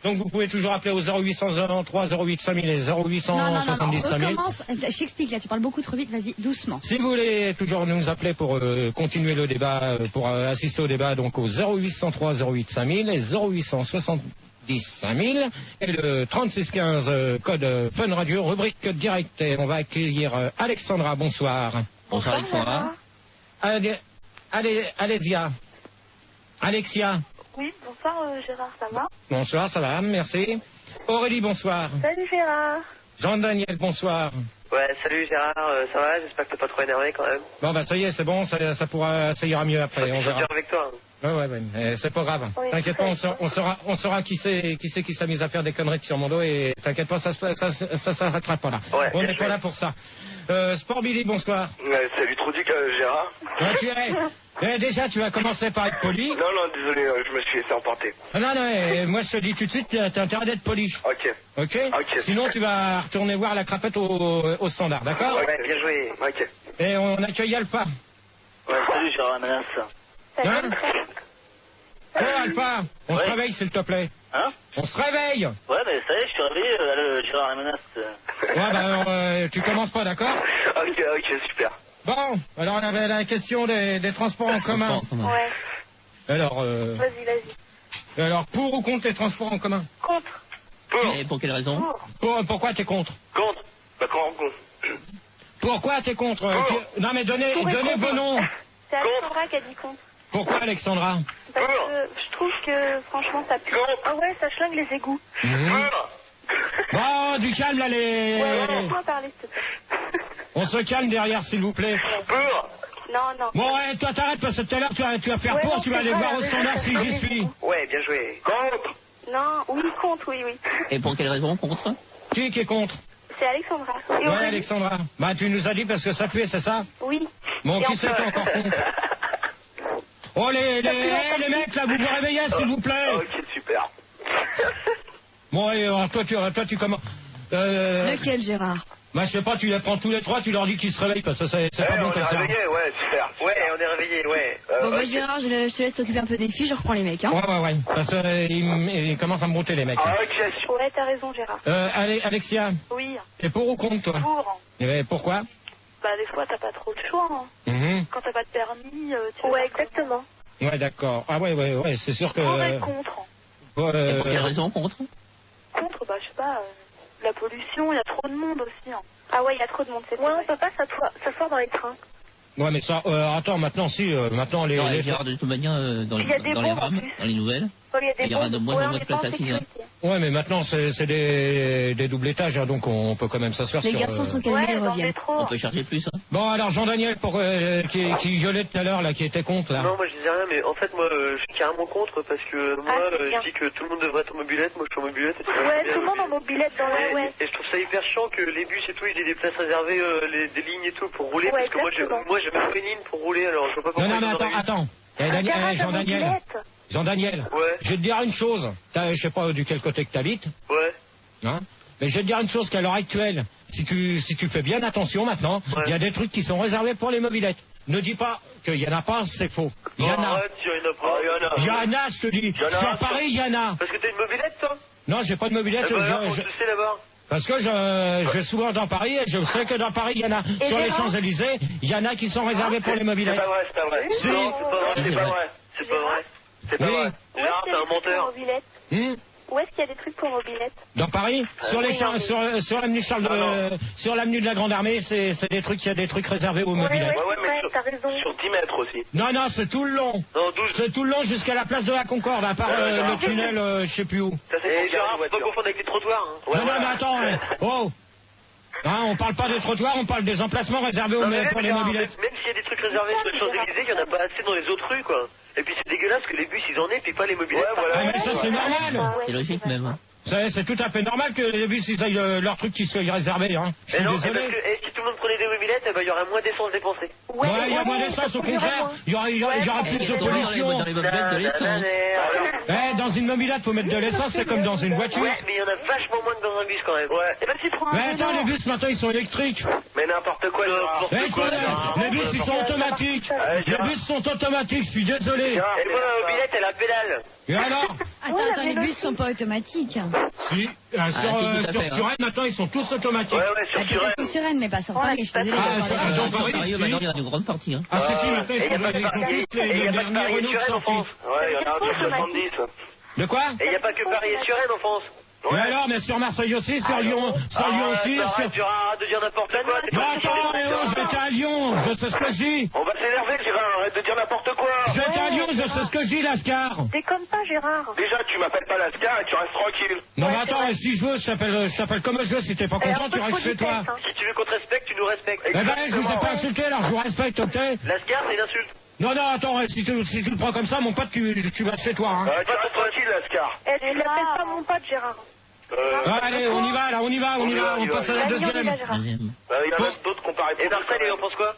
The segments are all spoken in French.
Donc vous pouvez toujours appeler au 0803 08 5000 et 0870 5000. Recommence, je t'explique là, tu parles beaucoup trop vite, vas-y, doucement. Si vous voulez toujours nous appeler pour continuer le débat, pour assister au débat, donc au 0803 08 5000 et 0870 5000 et le 3615 code Fun Radio, rubrique direct. Et on va accueillir Alexandra, bonsoir. Bonsoir Alexandra. Alexia. Oui, bonsoir Gérard, ça va? Bonsoir, ça va, merci. Aurélie, bonsoir. Salut Gérard. Jean-Daniel, bonsoir. Ouais, salut Gérard, ça va? J'espère que t'es pas trop énervé quand même. Bon bah ça y est, c'est bon, ça ira mieux après, on verra. avec toi. Ouais, c'est pas grave. Oui, T'inquiète pas, on saura qui s'amuse à faire des conneries sur mon dos et t'inquiète pas, ça s'arrêtera pas là. Ouais, on n'est pas là pour ça. Sport Billy, bonsoir. Salut Trudic, Gérard. Déjà, tu vas commencer par être poli. Non, désolé, je me suis laissé emporter. Non, moi je te dis tout de suite, t'as intérêt d'être poli. Ok. Sinon, tu vas retourner voir la crapette au standard, d'accord? Ouais, bien joué. Ok. Et on accueille Alpha. Ouais, salut Gérard Menace. Hein? Oh Alpha, on se réveille s'il te plaît. Hein? On se réveille. Ouais, mais ça y est, je suis réveillé, Gérard Menace. Ouais, tu commences pas, d'accord? Ok, super. Bon, alors on avait la question des transports en commun. Ouais. Alors, Vas-y. alors, pour ou contre les transports en commun? Contre. Et pour quelle raison? Pourquoi t'es contre? Contre. Bah, contre. Pourquoi t'es contre? Non mais donnez vos noms. C'est Alexandra qui a dit contre. Pourquoi Alexandra? Parce que je trouve que franchement ça pue. Ah ouais, ça schlingue les égouts. Bon, du calme là les... Ouais, laisse-moi parler s'il te plaît. On se calme derrière s'il vous plaît. Non. Bon, ouais, toi t'arrêtes parce que tout à l'heure tu vas faire pour, tu vas aller voir au standard si j'y suis. Ouais, bien joué. Contre. Non, oui, contre, oui. Et pour quelle raison, contre? Qui est contre? C'est Alexandra. Et Ouais, Alexandra. Bah, tu nous as dit parce que ça puait, c'est ça? Oui. Bon, qui c'est qui est encore contre? Oh, les mecs, là, vous vous réveillez, s'il vous plaît. Ok, super. Bon, et alors, toi, tu commences... Lequel, Gérard? Bah, je sais pas, tu les prends tous les trois, tu leur dis qu'ils se réveillent, parce que c'est pas bon comme ça. On est réveillés, ouais, super. Ouais, on est réveillés, ouais. Bon, bah, Gérard, je te laisse t'occuper un peu des filles, je reprends les mecs, hein. Ouais. Parce qu'ils commencent à me brouter, les mecs. Ouais, t'as raison, Gérard. Allez, Alexia. Oui. T'es pour ou contre, toi? Pour. Et pourquoi? Bah, des fois, t'as pas trop de choix, hein. Quand t'as pas de permis, tu... Ouais, exactement. Ouais, d'accord. Ah ouais, c'est sûr que... Pour et contre. Et pour quelle raison, contre? Contre, bah, je sais pas, la pollution, il y a trop de monde aussi, hein. Ah ouais, il y a trop de monde, c'est vrai. Ouais, on peut pas s'asseoir dans les trains. Ouais, mais ça... attends, maintenant, maintenant, Non, les... Gérard, de toute manière, dans les rames, dans les nouvelles, il y aura de moins en moins de place assis. Ouais, mais maintenant, c'est des doubles étages, hein, donc on peut quand même s'asseoir sur... Les garçons sont calmés, ils reviennent. On peut charger plus, hein. Bon, alors, Jean-Daniel, qui gueulait tout à l'heure, là, qui était contre, là. Non, moi je disais rien, mais en fait, moi je suis carrément contre parce que moi je dis que tout le monde devrait être en mobilette, moi je suis en mobilette. Ouais, tout le monde en mobilette dans la... Ouais. Et je trouve ça hyper chiant que les bus et tout, ils aient des places réservées, des lignes et tout pour rouler, parce que moi j'ai même pas une ligne pour rouler, alors je vois pas pourquoi... Non, mais attends. Jean-Daniel, ouais. Je vais te dire une chose. Je sais pas du quel côté que t'habites. Ouais. Hein? Mais je vais te dire une chose qu'à l'heure actuelle, si tu fais bien attention maintenant, il y a des trucs qui sont réservés pour les mobilettes. Ne dis pas qu'il y en a pas, c'est faux. Il y en a. Arrête, il y en a pas. Il y en a, je te dis. Sur Paris, il y en a. Parce que t'as une mobilette, toi? Non, j'ai pas de mobilette. Tu sais là-bas. Parce que je vais souvent dans Paris et je sais que dans Paris, il y en a. Sur les Champs-Élysées, il y en a qui sont réservés pour les mobilettes. C'est pas vrai. Si. Non, c'est pas vrai. C'est pas vrai. Gérard, t'es un menteur. Où est-ce qu'il y a des trucs pour mobilette? Dans Paris, sur l'avenue sur l'avenue de la Grande Armée, c'est des trucs, il y a des trucs réservés aux mobilettes. Ouais, mais t'as raison. sur 10 mètres aussi. Non, c'est tout le long. Non, 12. C'est tout le long jusqu'à la place de la Concorde, à part le tunnel, je sais plus où. Ça c'est Gérard, faut pas confondre avec les trottoirs. Non, mais attends, Hein, on parle pas des trottoirs, on parle des emplacements réservés pour les mobilettes. Même s'il y a des trucs réservés sur les Champs-Élysées, il y en a pas assez dans les autres rues, quoi. Et puis c'est dégueulasse que les bus ils en aient, puis pas les mobilettes. Ouais, voilà. Ah, mais ça c'est normal. C'est logique même. C'est tout à fait normal que les bus ils aillent leur truc qui soit réservé, hein. Je suis désolé. Parce que si tout le monde prenait des mobilettes, il y aurait moins d'essence dépensée. Ouais, il y a moins d'essence, au contraire. Il y aura plus de pollution. Dans les mobilettes de l'essence. Dans une mobilette, faut mettre de l'essence, c'est comme dans une voiture. Ouais, mais il y en a vachement moins que dans un bus quand même. Ouais. Et même si tu prends un mais attends, les bus maintenant ils sont électriques. Mais n'importe quoi, les bus ils sont automatiques. Les bus sont automatiques, je suis désolé. Et moi, la mobilette, elle a pédale. Et alors? Attends, les bus sont pas automatiques. Si, sur Suresnes, maintenant ils sont tous automatiques. Ouais, sur Suresnes. Sur Suresnes, mais pas sur Paris, je suis désolée. Dans Paris, Il y a une grande partie. Ah si, maintenant ils sont tous les derniers Renault sortis. Ouais, il y en a un sur 70. De quoi? Et il n'y a pas que Paris et Suresnes en France. Mais alors, mais sur Marseille aussi, sur Lyon aussi. Arrête de dire n'importe quoi. Attends, j'étais à Lyon, je sais ce que je dis. On va s'énerver, Gérard, arrête de dire n'importe quoi. J'étais à Lyon, je sais ce que je dis, Lascar. Déconne pas, Gérard. Déjà, tu m'appelles pas Lascar et tu restes tranquille. Non mais attends, si je veux, je t'appelle comme je veux, si t'es pas content, tu restes chez toi. Si tu veux qu'on te respecte, tu nous respectes. Eh ben, je vous ai pas insulté, alors je vous respecte, ok? Lascar, c'est une insulte. Non, attends, si tu le prends comme ça, mon pote, tu vas chez toi, hein. Tu restes tranquille, Lascar. Tu l'appelles pas mon pote, Gérard. Allez, on y va, là, on passe à la deuxième. Il y en a même d'autres qu'on paraît. Et Marcel, il en pense quoi?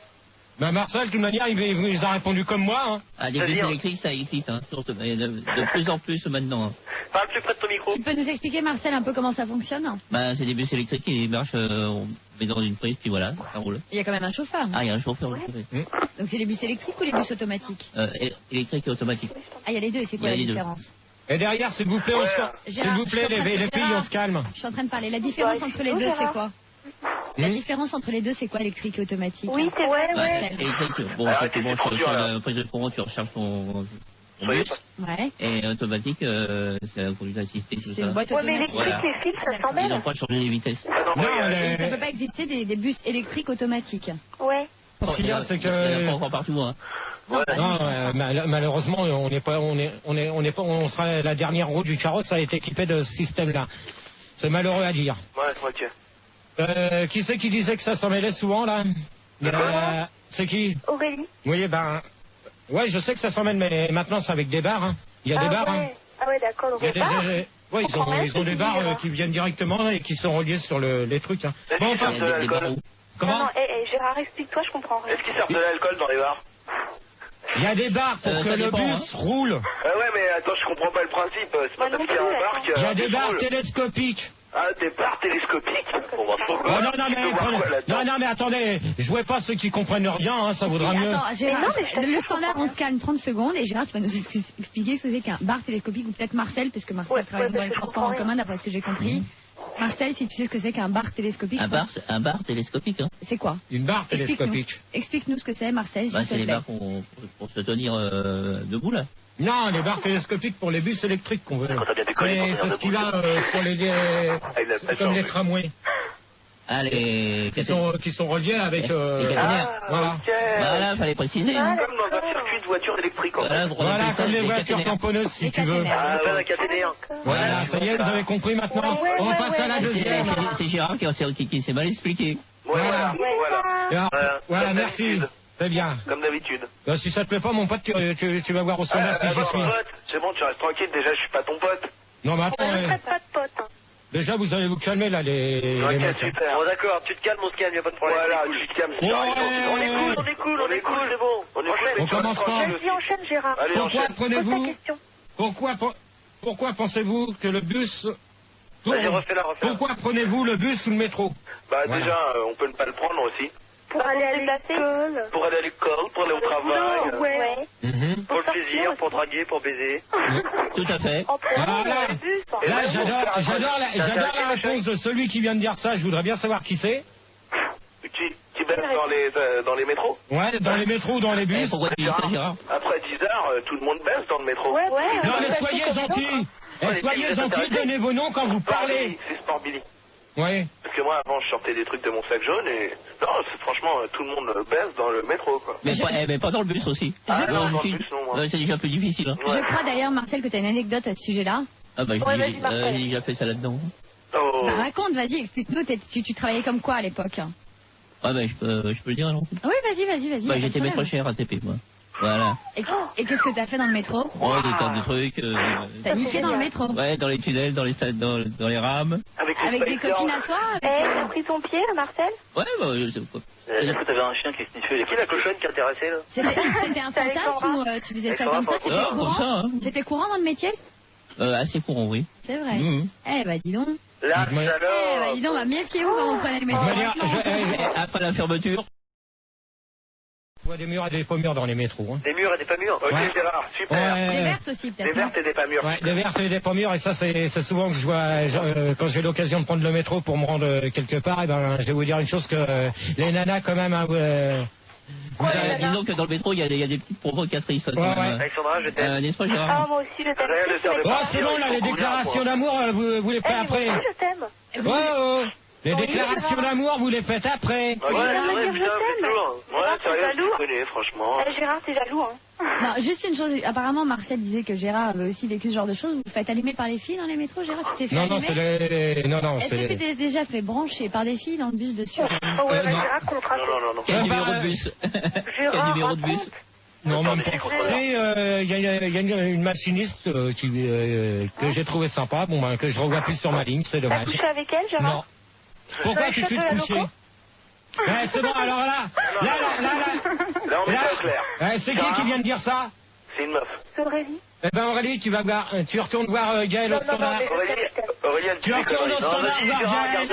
Ben Marcel, de toute manière, il a répondu comme moi, hein. Ah, des bus électriques, ça existe, hein. De plus en plus maintenant. Parle plus près de ton micro. Tu peux nous expliquer, Marcel, un peu comment ça fonctionne? Bah, c'est des bus électriques qui marchent, on met dans une prise, puis voilà, ça roule. Il y a quand même un chauffeur. Ah, il y a un chauffeur. Donc c'est les bus électriques ou les bus automatiques? Électrique et automatique. Ah, il y a les deux, et c'est quoi la différence? Et derrière, s'il vous plaît, les filles, on se calme. Je suis en train de parler. La différence entre les deux, c'est quoi? La différence entre les deux, c'est quoi, électrique et automatique? Oui, c'est vrai, ouais. Électrique, bon, ça commence sur la prise de courant, tu recharges ton bus. Ouais. Et automatique, c'est la conduite assistée, tout ça. C'est une boîte automatique. Mais l'électrique, les fils, ça Ils s'emmêle. n'ont pas changé les vitesses. Non, Il ne peut pas exister des bus électriques automatiques. Ouais. ce qu'il y a, c'est que... Il n'y en a pas encore partout, hein. Non, malheureusement, on sera la dernière roue du carrosse a été équipée de ce système-là. C'est malheureux à dire. Ouais, ok. Qui c'est qui disait que ça s'en mêlait souvent, là? C'est qui? Aurélie. Oui, ouais, je sais que ça s'en mêle, mais maintenant c'est avec des barres, hein. Il y a des barres, hein. Ah ouais, d'accord, donc ouais, ils ont des barres qui viennent directement et qui sont reliées sur les trucs, hein. Bon, on passe de l'alcool. Comment? Non, Gérard, explique-toi, je comprends rien. Est-ce qu'ils servent de l'alcool dans les bars? Il y a des barres pour que le bus roule. Ouais, mais attends, je comprends pas le principe. C'est pas parce qu'il y a un bar qu'il y a... Il y a des barres télescopiques. Ah, des barres télescopiques. Bon, bah, pourquoi? Non, mais attendez, jouez pas ceux qui comprennent rien, hein, ça vaudra mieux. Attends, Gérard, le standard, on se calme 30 secondes et Gérard, tu vas nous expliquer ce que c'est qu'un bar télescopique, ou peut-être Marcel, puisque Marcel travaille dans les transports en commun, d'après ce que j'ai compris. Marcel, si tu sais ce que c'est qu'un bar télescopique. Un bar télescopique, hein. C'est quoi? Une barre télescopique. Explique-nous ce que c'est, Marcel. C'est les barres pour se tenir debout, là. Non, les barres télescopiques pour les bus électriques qu'on veut. C'est ce qu'il a sur comme les tramways. Ah, qui sont reliés avec... les caténaires. Voilà. Voilà, fallait préciser. Comme dans un circuit de voiture électrique, en fait. Voilà, comme les voitures tamponneuses, si tu veux. Ah, ouais, la caténaire. Voilà, ça y est, vous avez compris maintenant. On passe à la deuxième. C'est Gérard qui s'est mal expliqué. Voilà, merci. Très bien. Comme d'habitude. Si ça te plaît pas, mon pote, tu vas voir au sommaire si j'y suis. C'est bon, tu restes tranquille, déjà je suis pas ton pote. Non, mais attends. Pas de pote. Déjà, vous allez vous calmer là, les mecs. Super. Bon, d'accord, tu te calmes, on se calme, y a pas de problème. Voilà, tu te calmes. On est cool, c'est bon. On commence pas. Vas-y, enchaîne, Gérard. Pourquoi pensez-vous que le bus... Vas-y, refais-la. Pourquoi prenez-vous le bus ou le métro? Bah déjà, on peut ne pas le prendre aussi. Pour aller à l'école. Pour aller à l'école, pour aller au travail. Ouais. Pour le plaisir, pour draguer, pour baiser. Tout à fait. Voilà. Là, j'adore la réponse de celui qui vient de dire ça. Je voudrais bien savoir qui c'est. Qui baisse dans les métros? Ouais, dans les métros ou dans les bus. Pourquoi tu dis ça, Gérard? Après 10h, tout le monde baisse dans le métro. Non, mais soyez gentils. Soyez gentils, donnez vos noms quand vous parlez. C'est Sport Billy. Oui. Parce que moi, avant, je sortais des trucs de mon sac jaune et... Non, franchement, tout le monde baisse dans le métro, quoi. Mais pas dans le bus aussi. Ah non, dans le bus, non. C'est déjà plus difficile, hein. Je crois d'ailleurs, Marcel, que tu as une anecdote à ce sujet-là. Ah bah, j'ai déjà fait ça là-dedans. Oh. Bah, raconte, vas-y, explique-nous. Tu travaillais comme quoi à l'époque? Ah bah, je peux le dire, non? Oui, vas-y. Bah, j'étais maître chez RATP, moi. Voilà. Et qu'est-ce que t'as fait dans le métro? Ouais, des tas de trucs. T'as niqué dans le métro? Ouais, dans les tunnels, dans les rames. Avec des copines à toi? T'as pris ton pied, Marcel? Ouais, bah, je sais pas. Est-ce que t'avais un chien qui sniffait les... Qui est la cochonne qui est intéressée, là? C'était un fantasme ou tu faisais ça comme ça? C'était comme courant? ça, hein. C'était courant dans le métier? Assez courant, oui. C'est vrai. Eh bah dis donc. La Eh bah dis donc, méfiez-vous quand vous prenez le métro. Après la fermeture. On voit des murs et des pas mûrs dans les métros. Hein. Des murs et des pas mûrs. Ok, Ouais. Gérard, super. Ouais. Des vertes aussi peut-être. Des vertes et des pas mûres. Ouais, des vertes et des pas mûres, et ça c'est souvent que je vois quand j'ai l'occasion de prendre le métro pour me rendre quelque part. Et ben je vais vous dire une chose que les nanas quand même. Disons que dans le métro, il y a des petites provocatrices. Ouais. Alexandra, je t'aime. N'est-ce pas, Gérard? Ah, moi aussi, je t'aime. Oh, c'est bon là, les déclarations d'amour, vous les faites après. Moi aussi, je t'aime. Oh, les déclarations d'amour, vous les faites après. Ouais, c'est vrai, je putain, t'aime. toujours. Ouais, Gérard, t'es sérieux, jaloux. je connais, franchement. Gérard, t'es jaloux, hein. Non, juste une chose. Apparemment, Marcel disait que Gérard avait aussi vécu ce genre de choses. Vous vous faites allumer par les filles dans les métros, Gérard? Tu t'es fait Non, allumer? non, Est-ce que tu t'es déjà fait brancher par des filles dans le bus dessus? Oh ouais, non. Gérard, contrat. Non. Quel numéro de bus? Quel numéro de bus? Non, même pas. Il y a une machiniste que j'ai trouvé sympa, que je revois plus sur ma ligne, c'est T'as dommage. couché avec elle, Gérard? Non. Pourquoi tu te fais coucher? Ouais, c'est bon, alors là, Là, on est pas au clair. c'est qui vient de dire ça? C'est une meuf. C'est Aurélie. Eh ben Aurélie, tu retournes voir Gaël au standard. Aurélie, Tu retournes au standard voir Gaël.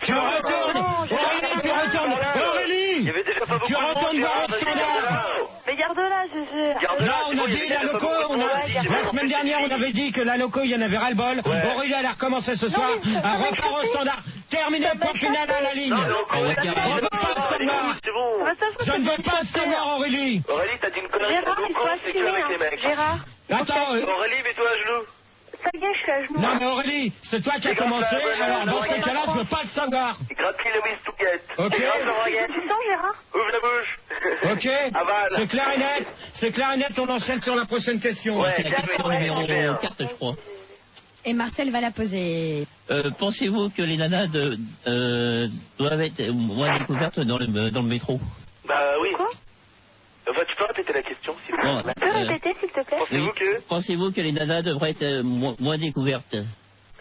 Tu retournes. Aurélie, tu retournes. Aurélie, Il y avait déjà pas beaucoup tu de monde, retournes voir au Gérard, standard. Mais garde-la, je... Là, on a dit la loco, la semaine dernière, on avait dit que la loco, il y en avait ras-le-bol. Aurélie, elle a recommencé ce soir. Un repart au standard. Terminé, point final à la ligne. On ne veut pas le savoir. Je ne veux pas le savoir, Aurélie. Aurélie, t'as dit une connerie. Gérard, il faut c'est que avec les mecs. Gérard. Attends. Aurélie, mets-toi à genoux. Ça y est, je suis à genoux. Non, mais Aurélie, c'est toi qui as commencé. Alors, dans ce cas-là, je ne veux pas le savoir. Gratte-lui le whiz to get. Ok. Tu sens, Gérard? Ouvre la bouche. Ok. Avale. C'est clair et net. C'est clair et net, on enchaîne sur la prochaine question. C'est la question numéro 4, je crois. Et Marcel va la poser. Pensez-vous que les nanas doivent être moins découvertes dans le métro? Bah oui. Quoi? Enfin, tu peux répéter la question, s'il vous plaît. Bon, Tu peux répéter, s'il te plaît? Pensez-vous que les nanas devraient être moins découvertes?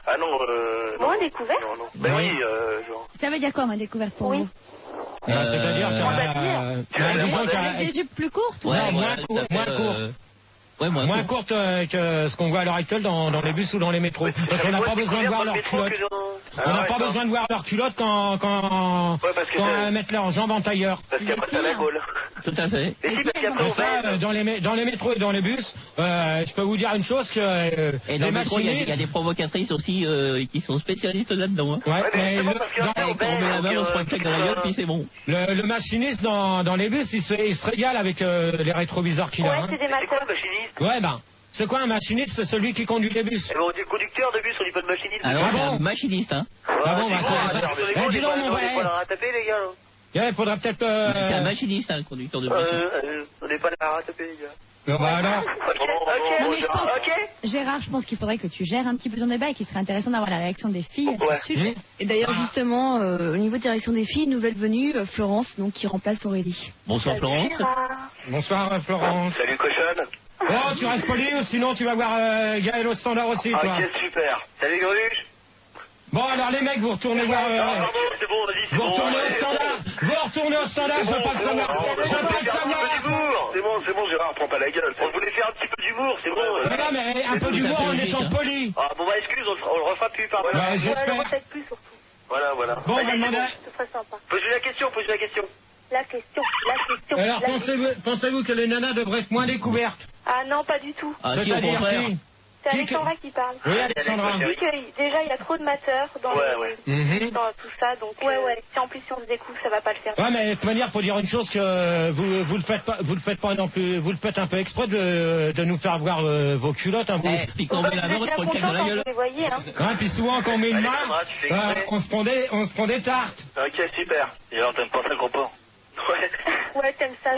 Ah non, non. Moins découverte? Non. Ben oui, genre. Ça veut dire quoi, ma découverte pour vous? C'est-à-dire que Des jupes plus courtes? Ouais, moins moins courte que ce qu'on voit à l'heure actuelle dans les bus ou dans les métros. Parce qu'on n'a pas besoin de voir leurs culottes. On n'a pas besoin de voir leurs culottes quand elles mettent leurs jambes en tailleur. Parce qu'après, t'as la gaule. Tout à fait. Et si, parce qu'après, Et ça, dans les métros et dans les bus, je peux vous dire une chose que Et dans les le métro, il y machinistes... a des provocatrices aussi qui sont spécialistes là-dedans. Hein. Ouais, mais Quand on met la main, on se prend une claque dans la gueule, puis c'est bon. le machiniste dans les bus, il se régale avec les rétroviseurs qu'il a. Ouais, Hein. c'est des c'est quoi matins. le machiniste? Ouais, ben, c'est quoi un machiniste? C'est celui qui conduit les bus. Eh ben, on dit le conducteur de bus, on dit pas le machiniste. Alors, c'est bon un machiniste, hein. Ah bon, bah, c'est ça. Eh, dis donc, mon On vrai. n'est pas là à taper, les gars. Il faudrait peut-être... C'est un machiniste, hein, le conducteur de bus. On n'est pas là à taper, les gars. Bah alors... Non, mais je pense, Gérard, je pense qu'il faudrait que tu gères un petit peu ton débat et qu'il serait intéressant d'avoir la réaction des filles à ce sujet. Et d'ailleurs, justement, au niveau de direction des filles, nouvelle venue, Florence, donc qui remplace Aurélie. Bonsoir, Florence. Bonsoir, Florence. Salut, cochonne. Oh, tu restes poli ou sinon tu vas voir Gaël au standard aussi, toi. Ok, super. Salut, Greluche. Bon, alors les mecs, vous retournez voir... Pardon, c'est bon, vas-y, c'est Vous bon. retournez au standard. Vous retournez au standard, je veux pas le savoir. Je veux pas le savoir. C'est bon, Gérard, prends pas la gueule. On voulait faire un petit peu d'humour, c'est bon. Non, mais un peu d'humour en étant poli. Ah, bon, bah, excuse, on le refera plus, pardon. Ouais, Ouais, le j'espère. refaites plus, surtout. Voilà. Bon, on va demander... Ce serait sympa. Pose-lui la question. La question. Alors, pensez-vous que les nanas devraient être moins découvertes? Ah non, pas du tout. Ah, si, au C'est-à-dire contraire. qui? C'est Alexandra qui parle. Oui, Alexandra. Je dis que déjà il y a trop de mateurs dans, dans tout ça, donc si en plus si on se découvre, ça va pas le faire. Ouais, mais de toute manière, faut dire une chose que vous le faites pas non plus, vous le faites un peu exprès de nous faire voir vos culottes, hein, vous. Puis quand on met la main, on se prend une claque dans la gueule. Vous les voyez, hein. Ouais, puis souvent quand on met une main, Alexandra, tu fais exprès. on se prend des tartes. Ok, super. Et alors, t'aimes pas ça, gros porc? Ouais, t'aimes ça,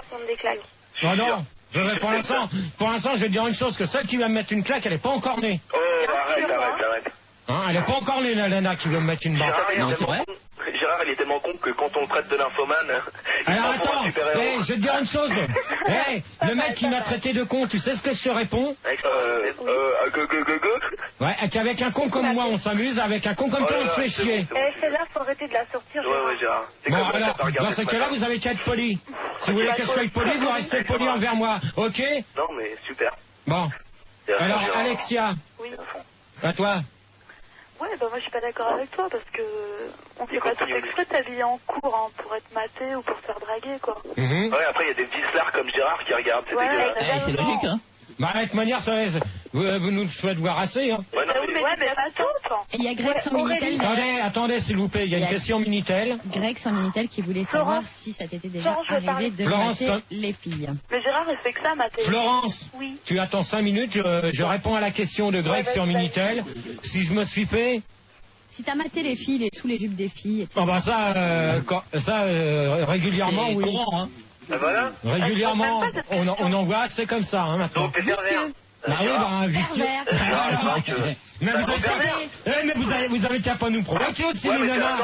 prendre des claques. Oh non, pour l'instant, je vais te dire une chose, que celle qui va me mettre une claque, elle est pas encore née. Oh, arrête. Hein, elle est pas encore née, la nana qui veut me mettre une barre. Gérard, Non, c'est vrai. Gérard, Gérard, il est tellement con que quand on le traite de nymphomane... Alors attends, je vais te dire une chose. Le mec qui m'a traité de con, tu sais ce que je te réponds? Ouais, qu'avec un con comme moi on s'amuse, avec un con comme toi on se fait chier. Celle-là, faut arrêter de la sortir. Ouais, Gérard. Bon, alors, dans ce cas-là, vous avez qu'à être poli. Si vous voulez que je sois poli, vous restez poli envers moi, ok? Non, mais super. Bon. Alors, Alexia. Oui. À toi. Ouais, bah moi je suis pas d'accord avec toi parce que on fait pas tout exprès de t'habiller en cours pour être maté ou pour se faire draguer quoi. Ouais, après il y a des petits slards comme Gérard qui regardent, c'est dégueulasse. C'est logique, hein. Bah, de toute manière, vous nous le faites voir assez, hein. Ouais, non, mais pas tant. Et il y a Greg sans Minitel. Attendez, s'il vous plaît, il y a une question Minitel. Greg sans Minitel qui voulait savoir si ça t'était déjà arrivé de mater les filles. Mais Gérard, il fait que ça, mater. Florence, oui. Tu attends 5 minutes, je réponds à la question de Greg sur Minitel. Si je me suis fait... Si t'as maté les filles, sous les jupes des filles... Oh bah régulièrement, oui. Courant, hein. Voilà. Régulièrement, on en voit assez comme ça, hein, maintenant. Donc, t'es pervers. Bah oui, un vicieux. Mais vous avez qu'à pas nous provoquer aussi, les nanas.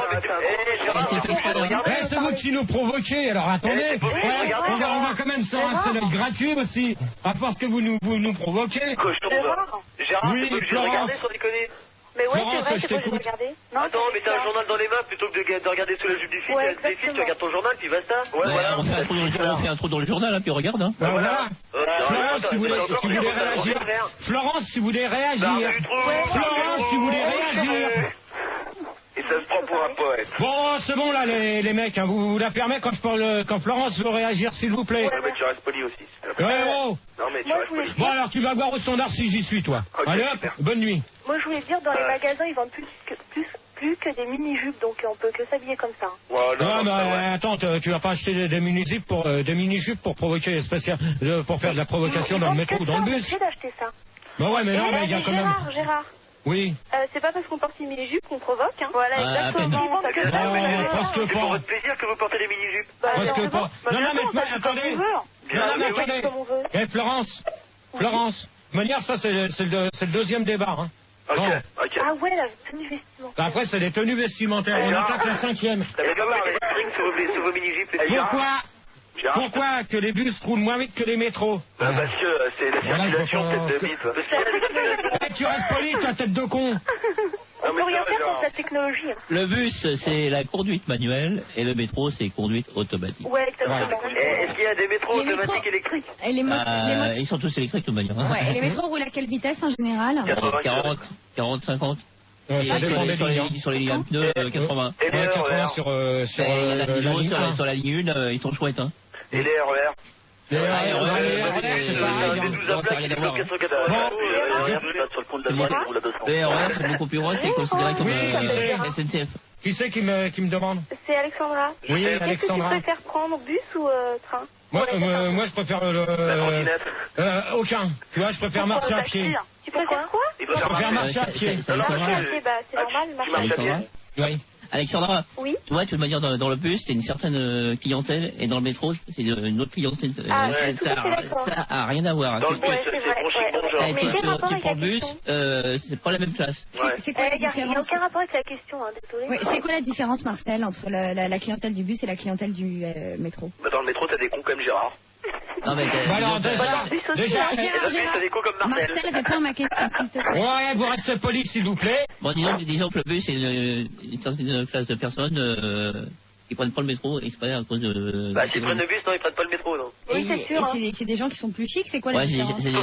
C'est vous qui nous provoquez, alors attendez. On va quand même ça, c'est l'œil gratuit aussi. À force que vous nous provoquez. Gérard, oui, tu peux regarder sans déconner. Mais ouais, Florence, c'est vrai, je regarder. Attends, mais t'as un journal dans les mains plutôt que de regarder sous la jupe des filles. Des filles, tu regardes ton journal, puis basta. Ouais, voilà. On fait un trou dans le journal, hein, puis regarde. Hein. Voilà. Florence, si vous voulez réagir. Florence, si vous voulez réagir. Florence, si vous voulez réagir. Et ça se prend pour un poète. Bon, c'est bon là, les mecs, hein, vous la permettez quand Florence veut réagir, s'il vous plaît. Ouais, mais tu restes poli aussi. Ouais, oh. Non, mais tu restes poli. Bon, alors tu vas voir au standard si j'y suis, toi. Allez hop, bonne nuit. Moi, je voulais dire, dans les magasins, ils vendent plus que des mini-jupes, donc on peut que s'habiller comme ça. Non, mais attends, tu vas pas acheter des mini-jupes pour provoquer pour faire de la provocation dans le métro ou dans le bus. J'ai d'acheter ça. Bah ouais, mais non, mais il y a quand même... Gérard. Oui. C'est pas parce qu'on porte une mini-jupe qu'on provoque, hein. Voilà, exactement. Parce que c'est pour votre plaisir que vous portez des mini-jupes. Parce que pas. Non, mais attendez. Eh, Florence. De manière, ça, c'est le deuxième débat, hein. Ok. Ah ouais, la tenue vestimentaire. Après, c'est les tenues vestimentaires. On attaque la 5e. T'avais pas marqué des strings sur vos mini-jupes. Pourquoi que les bus roulent moins vite que les métros? Parce que c'est la circulation, tête de bite. Tu restes poli, toi, tête de con. On peut rien faire contre la technologie. Le bus, c'est la conduite manuelle, et le métro, c'est conduite automatique. Ouais, exactement. Est-ce qu'il y a des métros automatiques électriques? Ils sont tous électriques, de toute manière. Ouais, et les métros roulent à quelle vitesse, en général? 40, 50. Ça dépend des lignes. Sur les lignes 2, 80. Ouais, 80 sur la ligne 1, ils sont chouettes, hein. Et les RER? Les RER, c'est pareil. Ça n'a rien à voir. Les RER, c'est beaucoup plus loin, c'est considéré comme SNCF. Qui c'est qui me demande? C'est Alexandra. Oui, Alexandra. Qu'est-ce que tu préfères prendre, bus ou train? Moi, je préfère aucun. Tu vois, je préfère marcher à pied. Tu préfères quoi? Je préfère marcher à pied. C'est normal, marcher à pied. Oui. Alexandra, oui. Tu vois, de toute manière, dans le bus, c'est une certaine clientèle, et dans le métro, c'est une autre clientèle. Ça a rien à voir. Dans le bus, c'est bon, tu prends le bus, c'est pas la même classe. C'est quoi la différence? Il n'y a aucun rapport avec la question, hein, désolé. C'est quoi la différence, Marcel, entre la clientèle du bus et la clientèle du métro? Dans le métro, t'as des cons comme Gérard. Non, mais alors, déjà, Marcel, réponds à ma question, s'il te plaît. Ouais, vous restez poli, s'il vous plaît. Bon, disons que le bus, c'est une certaine classe de personnes qui prennent pas le métro exprès à cause de... Bah, s'ils prennent le bus, non, ils prennent pas le métro, non. Oui, c'est sûr. Et c'est des gens qui sont plus chics, c'est quoi la différence? C'est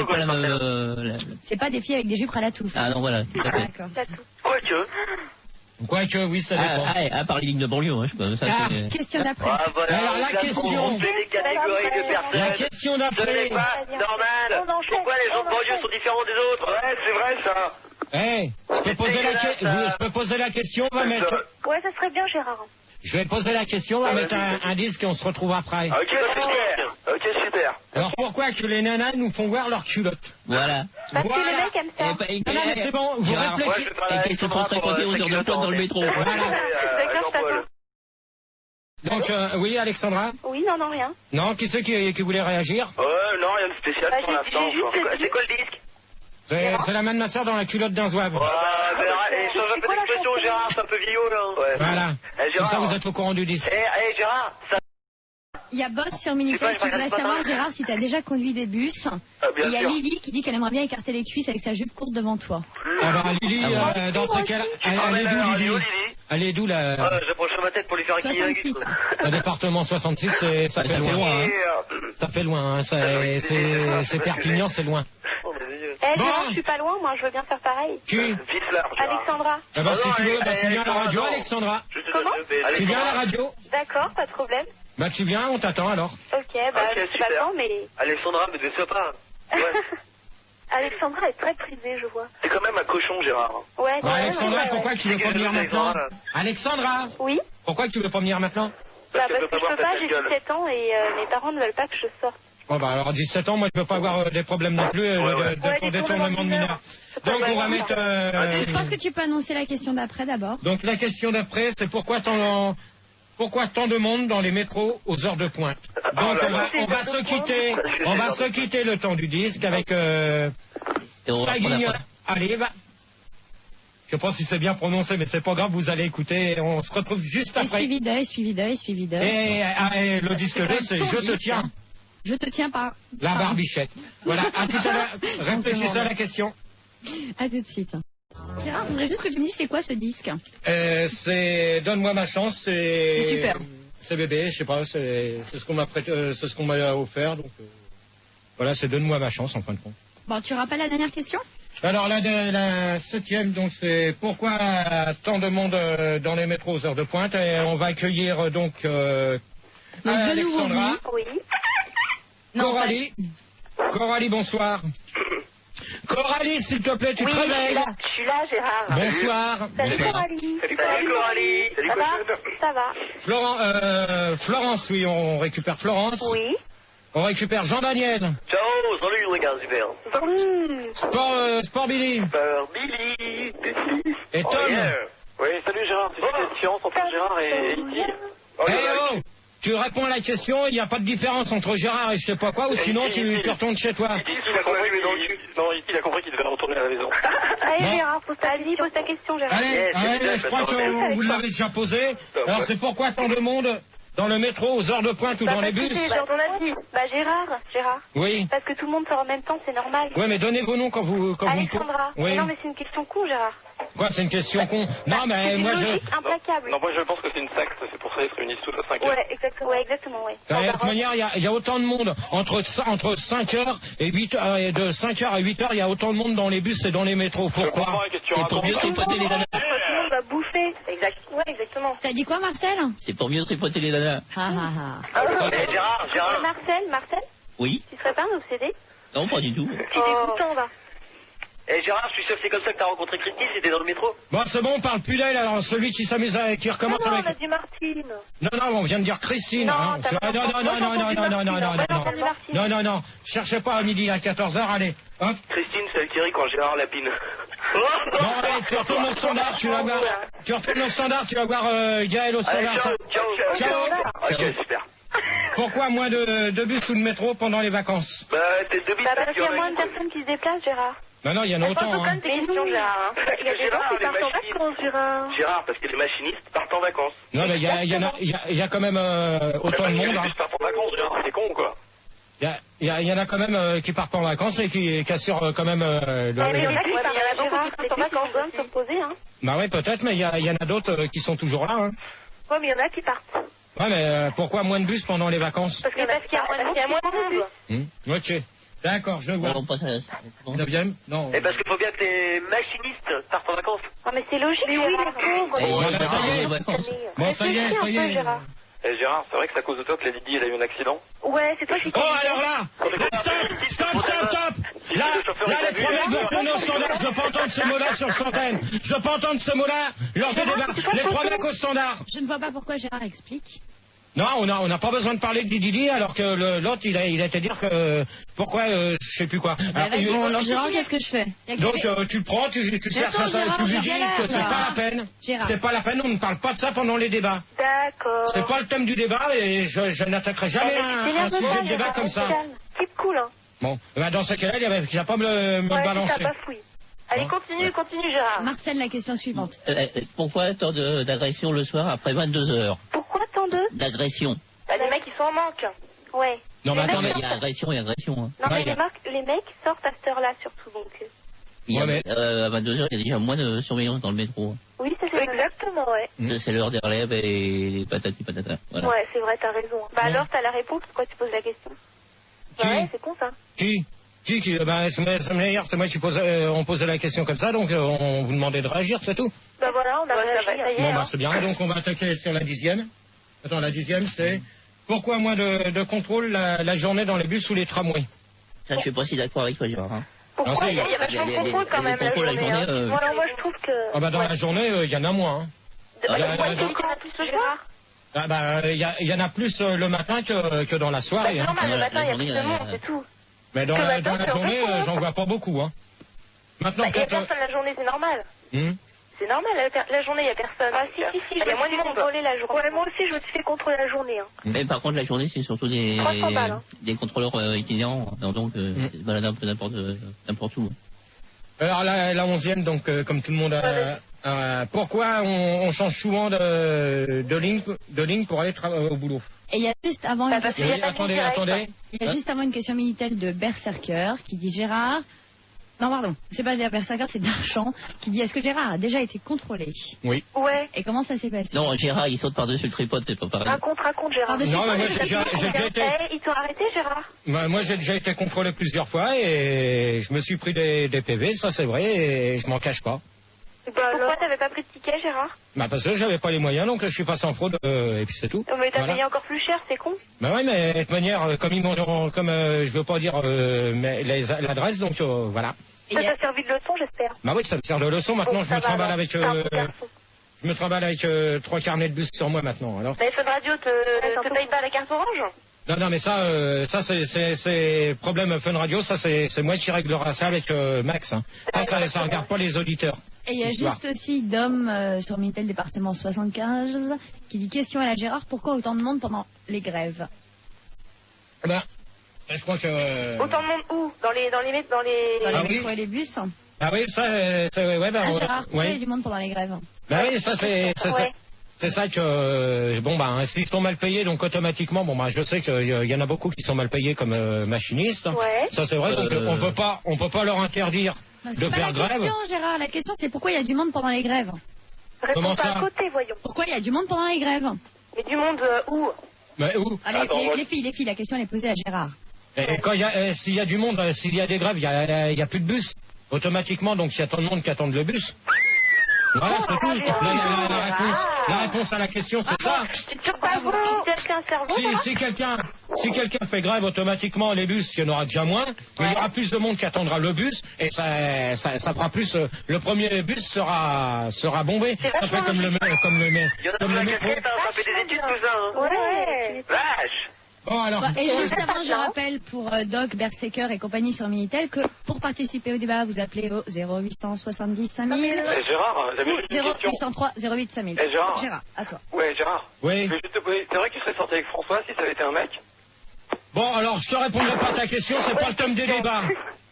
pas la même... C'est pas des filles avec des jupes à la touffe. Ah non, voilà. D'accord. Quoique, oui, ça dépend. À part les lignes de banlieue, hein, je peux. Question d'après. Alors, la question. La question d'après. Ce n'est pas normal. Pourquoi les gens de banlieue sont différents des autres? Ouais, c'est vrai, ça. Je peux poser la question, on va mettre... Ouais, ça serait bien, Gérard. Je vais poser la question, on va mettre un disque et on se retrouve après. Ok, super. Alors pourquoi que les nanas nous font voir leurs culottes? Voilà. Parce que les mecs aiment ça. Non, mais c'est bon, vous réfléchissez. Et qu'ils se font fréquenter aux heures de pointe dans le métro. Voilà. Donc, oui, Alexandra? Oui, non, rien. Non, qui c'est qui voulait réagir? Non, rien de spécial pour l'instant. C'est quoi le disque? C'est la main de ma soeur dans la culotte d'un zouave. Je change un peu d'expression, Gérard, c'est un peu vieillot, là. Ouais. Voilà. Gérard, comme ça, vous êtes au courant du disque. Gérard, ça... Il y a Boss sur Minify qui voudrait savoir, Gérard, si tu as déjà conduit des bus. Et il y a Lily qui dit qu'elle aimerait bien écarter les cuisses avec sa jupe courte devant toi. Alors, Lily, dans ce cas-là, elle est d'où, Lily? Elle est d'où, la... J'approche ma tête pour lui faire un 66. Le département 66, ça fait loin. Hein. Ça fait loin, hein. C'est Perpignan, c'est loin. Gérard, je suis pas loin, moi, je veux bien faire pareil. Qui? Alexandra. Ah bah, si tu veux, tu viens à la radio, Alexandra. Comment? Tu viens à la radio? D'accord, pas de problème. Bah, tu viens, on t'attend alors. Ok, je sais pas quand, mais... Alexandra, me déçois pas. Ouais. Alexandra est très prisée, je vois. C'est quand même un cochon, Gérard. Ouais, bah, Alexandra, pourquoi tu veux pas venir maintenant? Alexandra? Oui? Pourquoi tu veux pas venir maintenant? Parce que je peux pas, j'ai 17 ans et mes parents ne veulent pas que je sorte. Bon bah alors 17 ans, moi je peux pas avoir des problèmes non plus de détournement de mineurs. Donc on va mettre... Je pense que tu peux annoncer la question d'après d'abord. Donc la question d'après, c'est pourquoi tant de monde dans les métros aux heures de pointe. Donc on va se quitter le temps du disque avec Saguigne. Allez, va. Je sais pas si c'est bien prononcé, mais c'est pas grave, vous allez écouter. On se retrouve juste après. Suivi d'œil. Et le disque 2, c'est Je te tiens. Je te tiens par... La barbichette. Voilà, à tout à l'heure. Réfléchissez à la question. À tout de suite. Gérard, je voudrais juste que tu me dises c'est quoi ce disque? C'est Donne-moi ma chance. C'est super. C'est bébé, je sais pas, c'est ce qu'on m'a prêté, c'est ce qu'on m'a offert. Donc voilà, c'est Donne-moi ma chance en fin de compte. Bon, tu rappelles la dernière question? Alors la 7e, donc c'est pourquoi tant de monde dans les métros aux heures de pointe. Et on va accueillir donc Alexandra. Oui. Coralie. Coralie, bonsoir. Coralie, s'il te plaît, tu te réveilles. Je suis là, Gérard. Bonsoir. Salut Coralie. Salut Coralie. Ça va. Florence, oui, on récupère Florence. Oui. On récupère Jean-Daniel. Ciao, salut les gars, super. Salut. Sport Billy. Billy. Et Tom. Oui, salut Gérard, c'est une différence entre Gérard et Iti. Oh, tu réponds à la question, il n'y a pas de différence entre Gérard et je sais pas quoi, ou sinon tu retournes chez toi. Iti, il a compris, mais dans le cul. Non, Iti, il a compris qu'il devait retourner à la maison. Allez, Gérard, pose ta question, Gérard. Allez, je crois que vous l'avez déjà posé. Alors c'est pourquoi tant de monde dans le métro aux heures de pointe ou dans les bus? On a dit. Gérard. Oui. Parce que tout le monde sort en même temps, c'est normal. Oui, mais donnez vos noms quand vous Alexandra. Oui. Mais non, mais c'est une question con, Gérard. Quoi, c'est une question con? Non, mais moi je... implacable. Non, moi je pense que c'est une secte, c'est pour ça qu'ils se réunissent tous à 5 heures. Ouais, exactement, ouais. De toute manière, il y a autant de monde entre 5h et 8h, de 5h à 8h, il y a autant de monde dans les bus et dans les métros. Pourquoi? C'est pour mieux tripoter les nanas. Tout le monde va bouffer. Ouais, exactement. T'as dit quoi, Marcel? C'est pour mieux tripoter les nanas. Gérard. Marcel, Oui. tu serais pas un obsédé? Non, pas du tout. C'est dégoûtant, va. Gérard, je suis sûr que c'est comme ça que t'as rencontré Christine, c'était dans le métro. Bon, c'est bon, on parle plus d'elle, alors celui qui s'amuse, qui recommence Non, avec... on a dit Martine. Non, on vient de dire Christine. Non, hein. t'as Non. Cherchez pas à midi à 14h, allez. Hop. Christine, c'est elle qui rit quand Gérard lapine. Bon, allez, tu retournes au standard, tu vas voir. Gaël au standard. Ciao. Ok, super. Pourquoi moins de bus ou de métro pendant les vacances? T'es deux bus Parce qu'il y a moins de personnes qui se déplacent, Gérard. Non, il y en a autant. Hein. Questions, Gérard. Il y a des gens qui partent en vacances, Gérard. Gérard, parce que les machinistes partent en vacances. Non, mais il y a quand même autant de monde. Les bus partent en vacances, Gérard, c'est con, quoi. Il y en a quand même qui partent en vacances et qui assurent quand même Mais il y en a qui partent en vacances, on peut se poser, hein. Bah oui, peut-être, mais il y en a d'autres qui sont toujours là. Hein. Ouais, mais il y en a qui partent. Ouais, mais pourquoi moins de bus pendant les vacances? Parce qu'il y a moins de bus. Ok. D'accord, je le vois. On passe à... 9e? Non. Et parce qu'il faut bien que les machinistes partent en vacances. Ah, mais c'est logique, mais oui, les pauvres. Bon, ça y est. Gérard, c'est vrai que c'est à cause de toi que la Lydie, elle a eu un accident. Ouais, c'est toi qui... Oh, alors là! Stop! Là, les trois mecs doivent retourner au standard. Je veux pas entendre ce mot-là sur l'antenne. Je veux pas entendre ce mot-là lors des débats. Les trois mecs au standard. Je ne vois pas pourquoi Gérard explique. Non, on n'a pas besoin de parler de Didi, alors que l'autre, il a été dire que... Pourquoi, je sais plus quoi. Alors, Gérard, qu'est-ce que je fais? Donc, tu le prends, tu cherches ça, tu lui dis que c'est pas la peine. C'est pas la peine, on ne parle pas de ça pendant les débats. D'accord. C'est pas le thème du débat et je n'attaquerai jamais un sujet de débat comme ça. Type cool, hein. Bon, bah dans ce cas-là, il n'y a pas me le balancer. Allez, continue, Gérard. Marcel, la question suivante. Pourquoi tant d'agressions le soir après 22 heures? Pourquoi tant d'agressions? Bah, les mecs, ils sont en manque. Ouais. Non, mais attendez. Il y a agression et agression. Hein. Non, mais les mecs sortent à cette heure-là, surtout, donc... À 22 heures, il y a déjà moins de surveillance dans le métro. Oui, c'est exactement, ouais. C'est l'heure des relèves et les patati patata. Voilà. Ouais, c'est vrai, t'as raison. Bah alors, t'as la réponse, pourquoi tu poses la question? Ouais, c'est con, ça. Qui bah, c'est moi qui on posait la question comme ça, donc on vous demandait de réagir, c'est tout. Bah voilà, on a réagi. Bon, bah c'est bien, donc on va attaquer sur la 10e. Attends, la 10e, c'est pourquoi moins de contrôle la journée dans les bus ou les tramways? Ça, je suis pas si d'accord avec toi, Gérard. Pourquoi il y a vachement de contrôle quand même la journée. Voilà, moi je trouve que... Ah bah dans la journée, il y en a moins. Il y en a plus ce soir. Ah bah il y en a plus le matin que dans la soirée. C'est normal, le matin il y a plus de monde, c'est tout. Mais dans la journée, j'en vois pas beaucoup. Maintenant, il y a personne la journée, c'est normal. C'est normal, la journée, il n'y a personne. Ah si, il y a moins de monde. La journée. Ouais, moi aussi, je me suis fait contrôler la journée. Mais par contre, la journée, c'est surtout des contrôleurs itinérants. Donc, se baladent un peu n'importe où. Alors, la 11e, donc, comme tout le monde a... pourquoi on change souvent de ligne pour aller au boulot? Et il y a juste avant une question... Attendez. Il y a juste avant une question Minitel de Berserker qui dit Gérard... Non, pardon, c'est pas Berserker, c'est Darchamp qui dit est-ce que Gérard a déjà été contrôlé? Oui. Ouais. Et comment ça s'est passé? Non, Gérard, il saute par-dessus le tripode, c'est pas pareil. Raconte, Gérard. Non, mais moi, j'ai déjà été... Ils t'ont arrêté, Gérard? Moi, j'ai déjà été contrôlé plusieurs fois et je me suis pris des PV, ça c'est vrai, et je m'en cache pas. Pourquoi t'avais pas pris de ticket, Gérard? Bah parce que j'avais pas les moyens, donc je suis passé en fraude, et puis c'est tout. Mais t'as payé encore plus cher, c'est con. Bah ouais, mais de toute manière, comme je veux pas dire l'adresse, donc voilà. Ça t'a servi de leçon, j'espère. Bah oui, ça me sert de leçon. Maintenant, je me trimballe avec 3 carnets de bus sur moi maintenant. Alors. Mais Fun Radio te paye pas la carte orange? Non, mais ça c'est problème Fun Radio. Ça c'est moi qui réglera ça avec Max. Ça regarde pas les auditeurs. Et il y a juste aussi Dom sur Minitel département 75 qui dit question à la Gérard, pourquoi autant de monde pendant les grèves? Je crois que... Autant de monde où? Dans les métros et les bus? Ah oui, ça, Gérard, pourquoi il y a du monde pendant les grèves? Bah oui, ça c'est ça. C'est ça que, s'ils sont mal payés, donc automatiquement, je sais qu'il y en a beaucoup qui sont mal payés comme machinistes. Ouais. Ça c'est vrai, donc on peut pas leur interdire de faire grève. La question, Gérard, la question c'est pourquoi il y a du monde pendant les grèves? Réponds pas à côté, voyons. Pourquoi il y a du monde pendant les grèves? Mais du monde où? Où? Allez, les filles, la question elle est posée à Gérard. Et s'il y a du monde, s'il y a des grèves, il y a plus de bus. Automatiquement, donc il y a tant de monde qui attendent le bus. Voilà, c'est tout. La réponse à la question, c'est ça. Si quelqu'un fait grève, automatiquement, les bus, il y en aura déjà moins. Il y aura plus de monde qui attendra le bus. Et ça fera plus... le premier bus sera bombé. Ça fait comme le métro. Ça fait des études, tout ça. Ouais. Vache. Bon, alors... Et juste avant, je rappelle pour Doc, Berserker et compagnie sur Minitel que pour participer au débat, vous appelez au 0870 5000. Gérard, j'avais une question. 0803 08 5000. Gérard, à toi. Ouais, Gérard. Oui. Je vais juste te poser, c'est vrai qu'il serait sorti avec François si ça avait été un mec? Bon, alors, je te répondrai pas à ta question, c'est pas le thème des débats.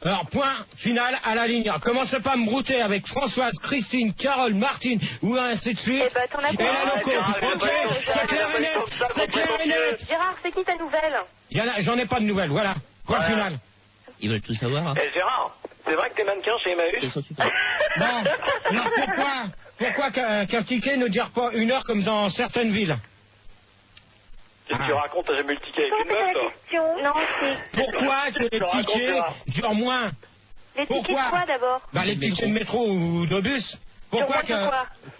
Alors, point final à la ligne. Alors, commencez pas à me brouter avec Françoise, Christine, Carole, Martine, ou ainsi de suite. Eh ben, t'en as Et la loco. Ok, c'est clair et net. C'est clair et net. Gérard, c'est qui ta nouvelle? J'en ai pas de nouvelles, voilà. Point final. Ils veulent tout savoir. Hein. Gérard, c'est vrai que t'es mannequin chez Emmaüs? Ils sont super. Bon, alors pourquoi qu'un ticket ne dure pas 1 heure comme dans certaines villes? Qu'est-ce que tu racontes? T'as jamais eu le ticket avec une meuf, toi? Non, c'est... Pourquoi que les tickets durent moins? Les tickets de quoi, d'abord? Les tickets de métro ou de bus.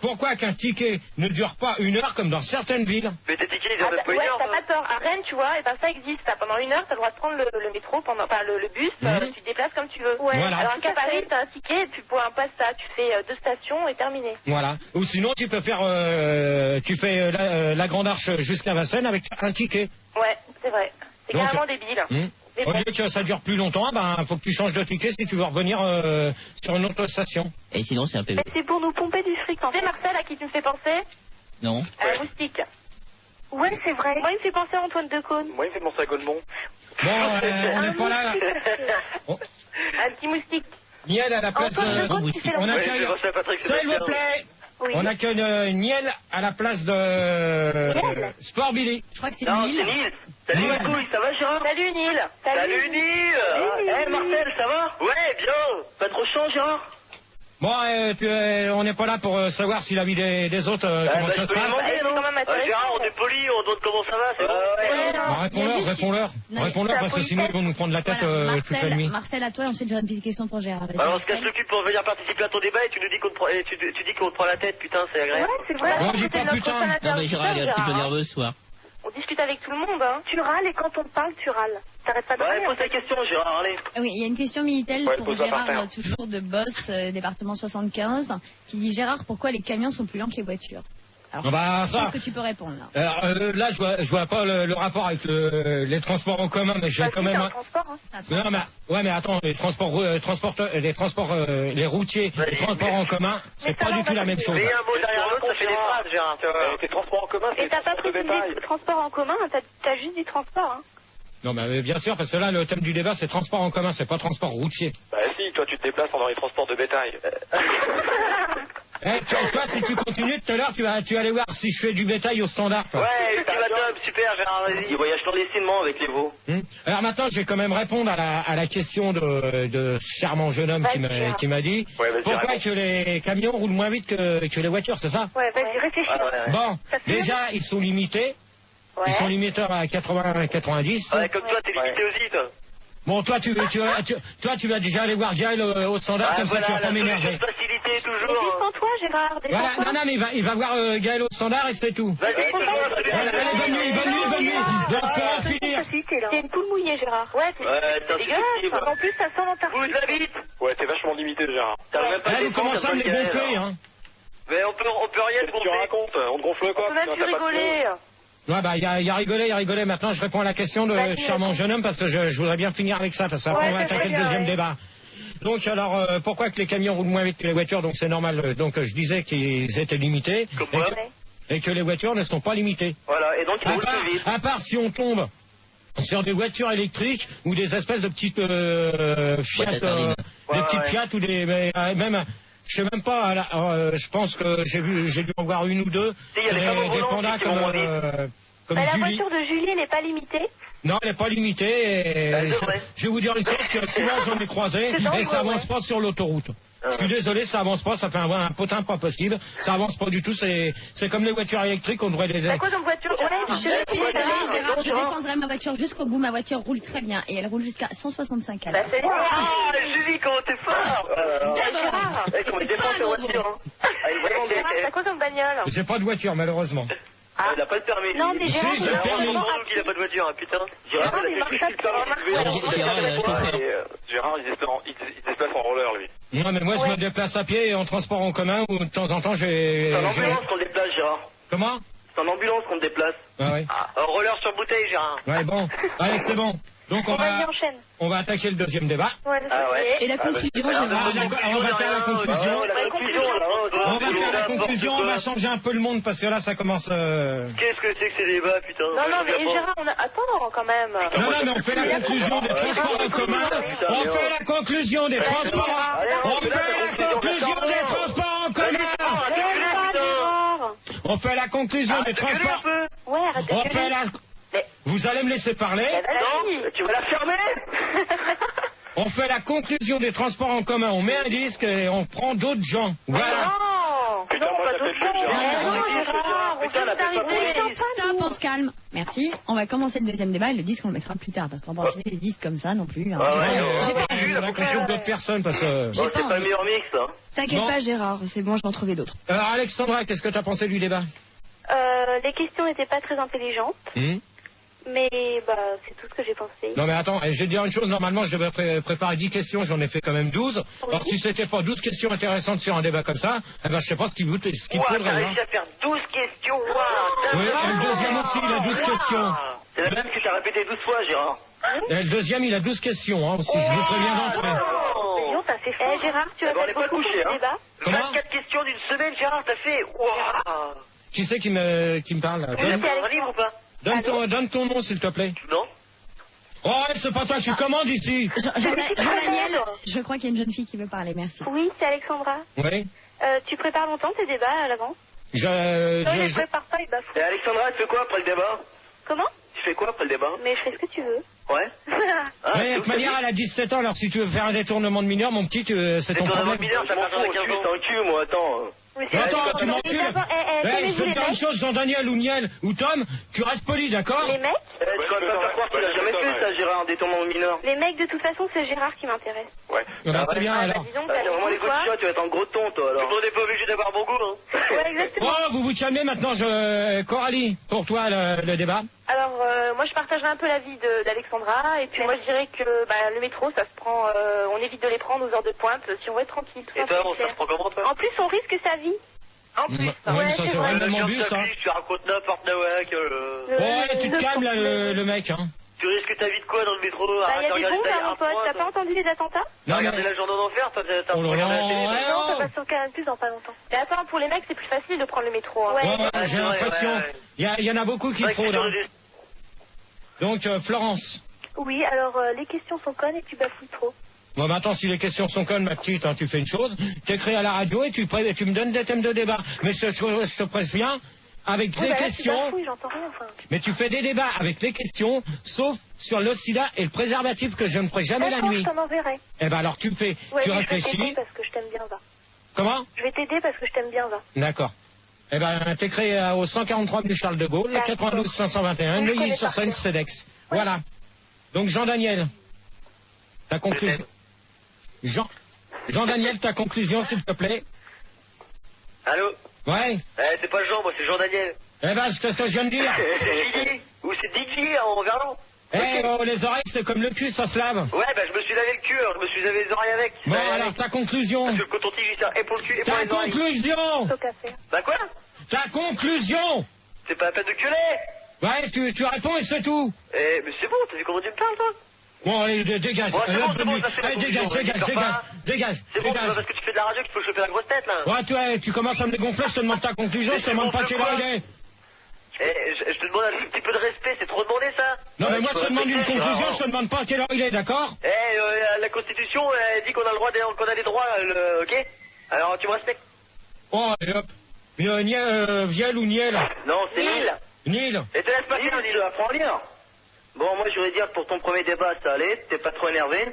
Pourquoi qu'un ticket ne dure pas 1 heure comme dans certaines villes? Mais tes tickets, ils ont pas 1 heure. T'as pas tort. À Rennes, tu vois, et ça existe. Pendant 1 heure, t'as le droit de prendre le métro, le bus, tu te déplaces comme tu veux. Ouais. Voilà. Alors qu'à Paris, t'as un ticket, et puis pour un passe ça, tu fais 2 stations et terminé. Voilà. Ou sinon, tu peux faire, tu fais la Grande Arche jusqu'à Vincennes avec un ticket. Ouais, c'est vrai. C'est carrément débile. Au lieu que ça dure plus longtemps, faut que tu changes de ticket si tu veux revenir sur une autre station. Et sinon, c'est un PV. C'est pour nous pomper du fric. Tu sais, Marcel, à qui tu me fais penser? Non. À Moustique. Ouais, c'est vrai. Moi, il me fait penser à Antoine Decaune. Moi, il me fait penser à Godemont. Bon, on n'est pas là. Un petit moustique. Niel à la place... on accueille... S'il vous plaît. Oui. On accueille Niel à la place de Sport Billy. Je crois que c'est Nil. Salut ma couille, ça va Gérard? Salut Nil. Salut Nil. Eh Marcel, ça va? Ouais, bien. Pas trop chaud Gérard? Bon, on n'est pas là pour savoir si la vie des autres, comment ça se passe. Gérard, on est poli, on demande comment ça va, c'est bon. Réponds-leur, parce que sinon ils vont nous prendre la tête toute la nuit. Marcel, à toi, ensuite j'aurai une petite question pour Gérard. Alors on se casse le cul pour venir participer à ton débat et tu nous dis qu'on te prend la tête, putain, c'est agréable. Ouais, c'est vrai. On dit pas putain. Non mais Gérard, il est un petit peu nerveux ce soir. On discute avec tout le monde, hein. Tu râles et quand on te parle, tu râles. T'arrêtes pas de râler. Ouais, pose ta question, Gérard, allez. Oui, il y a une question Minitel pour Gérard, toujours de Boss, département 75, qui dit Gérard, pourquoi les camions sont plus lents que les voitures? Alors, je pense que tu peux répondre là. Alors, là, je vois pas le rapport avec les transports en commun, mais je vais quand même. Non, mais attends, les routiers, les transports en commun, c'est pas du tout la même chose. Mais un mot derrière l'autre, ça fait des phrases, Gérard. Les transports en commun, c'est. Et t'as pas précisé transport en commun, t'as juste dit transport, hein. Non, mais bien sûr, parce que là, le thème du débat, c'est transport en commun, c'est pas transport routier. Bah si, toi, tu te déplaces dans les transports de bétail. Toi, si tu continues tout à l'heure, tu vas aller voir si je fais du bétail au standard. Toi. Ouais, ultimatum, super, Gérard, vas-y. Voyage clandestinement avec les veaux. Alors maintenant, je vais quand même répondre à la question de charmant jeune homme qui m'a dit pourquoi que les camions roulent moins vite que les voitures, c'est ça? Ouais, vas-y, réfléchis. Bon, déjà, ils sont limités. Ouais. Ils sont limiteurs à 80-90. Ouais, comme toi, t'es limité aussi, toi. Bon, toi, tu vas déjà aller voir Gaël au standard, comme ça tu vas pas m'énerver. Facilité, toujours. Mais défends toi, Gérard, voilà, non, mais il va voir Gaël au standard et c'est tout. Vas-y, voilà, allez, bonne nuit. Donc, pour finir. T'es une poule mouillée, Gérard. Ouais, c'est dégueulasse. En plus, ça sent l'Antarctique. Vous la vite. Ouais, t'es vachement limité, Gérard. Vous commencez à me les gonfler, hein. Mais on peut rien te gonfler. Tu racontes, on te gonfle quoi? On peut même plus rigoler. Ouais, bah, il y a rigolé. Maintenant, je réponds à la question de charmant jeune homme parce que je voudrais bien finir avec ça, parce qu'après, on va attaquer le deuxième débat. Donc, alors, pourquoi que les camions roulent moins vite que les voitures? Donc, c'est normal. Donc, je disais qu'ils étaient limités. Et que les voitures ne sont pas limitées. Voilà, et donc, ils roulent plus vite. À part si on tombe sur des voitures électriques ou des espèces de petites Fiat, des petites Fiat ou des, même, je sais même pas, je pense que j'ai dû en voir une ou deux. Des pandas comme la Julie. voiture de Julie n'est pas limitée? Non, elle n'est pas limitée. Je vais vous dire une chose, que souvent j'en ai croisé et ça avance pas sur l'autoroute. Je suis désolé, ça avance pas, ça fait un potin pas possible. Ça avance pas du tout, c'est comme les voitures électriques, on devrait les... C'est quoi ton voiture? Je défendrai ma voiture jusqu'au bout, ma voiture roule très bien et elle roule jusqu'à 165 à l'heure. Julie, comment t'es fort? Gérard, comment tu défends ta voiture, hein? T'as quoi comme bagnole? J'ai pas de voiture, malheureusement. Il n'a pas le permis. Non, mais Gérard, j'ai le permis. Il n'a pas de voiture, hein, putain. Gérard, il se déplace en roller, lui. Non, mais moi, je me déplace à pied et en transport en commun ou de temps en temps, j'ai... C'est en ambulance qu'on déplace, Gérard. Comment? C'est en ambulance qu'on déplace. Ah oui. En roller sur bouteille, Gérard. Ouais, bon. Allez, c'est bon. Donc, on va attaquer le deuxième débat. Et la conclusion, Gérard. On va faire la conclusion. On va changer un peu le monde parce que là, ça commence... Qu'est-ce que c'est que ces débats, putain? Non, mais Gérard, attends, quand même. Non, mais on fait la conclusion des transports en commun. On fait la conclusion des transports en commun. On fait la conclusion des transports. Ouais, arrête de gueuler. Vous allez me laisser parler? Non, tu vas la fermer. On fait la conclusion des transports en commun, on met un disque et on prend d'autres gens. Voilà. Putain, moi, ça fait plus. Stop, on se calme. Merci. On va commencer le deuxième débat et le disque, on le mettra plus tard parce qu'on va pas enchaîner les disques comme ça non plus. J'ai pas vu la conclusion d'autres personnes parce que... C'est pas le meilleur mix, hein. T'inquiète pas, Gérard, c'est bon, je vais en trouver d'autres. Alors, Alexandra, qu'est-ce que tu as pensé du débat? Les questions n'étaient pas très intelligentes. Mais c'est tout ce que j'ai pensé. Non mais attends, je vais dire une chose, normalement je devais préparer 10 questions, j'en ai fait quand même 12. Alors si c'était pas 12 questions intéressantes sur un débat comme ça, je sais pas ce qu'il faudrait. T'as réussi à faire 12 questions, oui, et le deuxième aussi, il a 12 questions. C'est la même que tu as répété 12 fois, Gérard. Et le deuxième, il a 12 questions, aussi, je vous préviens d'entrée. Ça c'est fort. Gérard, tu as fait beaucoup de débats. 24 questions d'une semaine, Gérard, t'as fait... Qui c'est qui me parle? Tu as un livre ou pas? Donne ton nom, s'il te plaît. Non. Oh, ouais, c'est pas toi qui commande ici. Jean-Daniel, je crois qu'il y a une jeune fille qui veut parler, merci. Oui, c'est Alexandra. Oui. Tu prépares longtemps tes débats à l'avance? Non, je prépare pas, il bafoue. Et Alexandra, tu fais quoi après le débat? Comment? Tu fais quoi après le débat? Mais je fais ce que tu veux. Ouais. Mais de toute manière, elle a 17 ans, alors si tu veux faire un détournement de mineur, mon petit, c'est ton problème. Détournement de mineur, ça marche avec 15 ans. T'es un cul, moi, attends. Oui, Attends, tu m'encules. Je veux te dire une chose, Jean-Daniel ou Niel ou Tom, tu restes poli, d'accord? Les mecs? Tu vas pas faire croire qu'il a jamais fait ça, Gérard, un détournement de mineur. Les mecs, de toute façon, c'est Gérard qui m'intéresse. Ouais. Très bien, alors. Disons que C'est vraiment les coups de chiottes, tu vas être en gros ton, toi, alors. Tout le monde n'est pas obligé d'avoir bon goût, hein. Ouais, exactement. Oh, vous vous calmez maintenant, Coralie, pour toi, le débat. Alors, moi, je partagerai un peu l'avis d'Alexandra, et puis moi, je dirais que le métro, ça se prend, on évite de les prendre aux heures de pointe, si on va être tranquille. Tout Et toi, on se prend comment, toi? En plus, on risque sa vie. En plus, Ouais, ça c'est vraiment bu, ça. Tu racontes n'importe nawak. Ouais, tu te calmes, là, le mec, hein. Tu risques ta vie de quoi dans le métro? Il y a des bombes, là, mon pote. T'as pas entendu les attentats? Non, regardez la journée d'enfer, toi, t'as Oh là regardé la télé. là, Non, ça passe sur Canal+ dans pas longtemps. Mais attends, pour les mecs, c'est plus facile de prendre le métro. Hein. Ouais, j'ai l'impression. Il y en a beaucoup qui fraudent. Hein. Donc, Florence. Oui, alors les questions sont connes et tu bafouilles trop. Bon, maintenant, si les questions sont connes, ma petite, hein, tu fais une chose. T'écris à la radio et tu me donnes des thèmes de débat. Mais je te préviens, avec les questions... Tu bafouilles, j'entends rien, enfin. Mais tu fais des débats avec les questions, sauf sur le sida et le préservatif que je ne ferai jamais la nuit. Je t'en enverrai. Eh ben alors tu fais, tu réfléchis. Je vais t'aider parce que je t'aime bien, va. Comment? Je vais t'aider parce que je t'aime bien, va. D'accord. Eh ben, t'écris au 143 du Charles de Gaulle, le 92 521, Neuilly-sur-Seine, CEDEX. Voilà. Donc Jean-Daniel, ta conclusion. Jean-Daniel, ta conclusion, s'il te plaît. Allô? Ouais. C'est pas Jean, moi, c'est Jean-Daniel. Eh ben, c'est ce que je viens de dire. C'est Gigi. Ou c'est DJ en verlan. Les oreilles, c'est comme le cul, ça se lave. Ouais, je me suis lavé le cul, alors je me suis lavé les oreilles avec. Bon, alors, ta conclusion. Parce que le coton-tige, il sert et pour le cul et pour les oreilles. Ta conclusion. Bah quoi? Ta conclusion. C'est pas la peine de gueuler. Ouais, tu réponds et c'est tout. Mais c'est bon, t'as vu comment tu me parles, toi? Bon, allez, dégage. Bon, c'est bon, ça fait la dégage. C'est bon, c'est pas parce que tu fais de la radio qu'il faut choper la grosse tête, là. Ouais, tu commences à me dégonfler, je te demande ta conclusion, je te demande pas quelle heure il est. Je te demande un tout petit peu de respect, c'est trop demandé, ça. Non, mais moi, je te demande une conclusion, je te demande pas à quelle heure il est, d'accord? La Constitution, elle dit qu'on a le droit, qu'on a les droits, ok? Alors, tu me respectes. Oh, allez, hop. Viel ou Niel? Non, c'est Nil. Nil. Et te laisse pas faire, Nil, apprends à lire. Bon, moi, je voudrais dire que pour ton premier débat, ça allait, t'es pas trop énervé.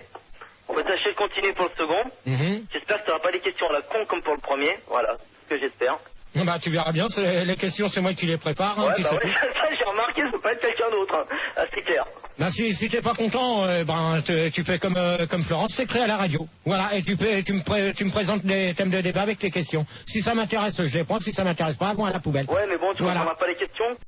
On va tâcher de continuer pour le second. J'espère que t'auras pas des questions à la con comme pour le premier. Voilà, ce que j'espère. Bah, tu verras bien, les questions, c'est moi qui les prépare. Hein, ouais, ça, j'ai remarqué, ça peut pas être quelqu'un d'autre. Hein. Ah, c'est clair. Bah, si t'es pas content, tu fais comme Florence, t'écris à la radio. Voilà, et tu me présentes des thèmes de débat avec tes questions. Si ça m'intéresse, je les prends. Si ça m'intéresse pas, bon, à la poubelle. Ouais, mais bon, tu comprendras pas les questions.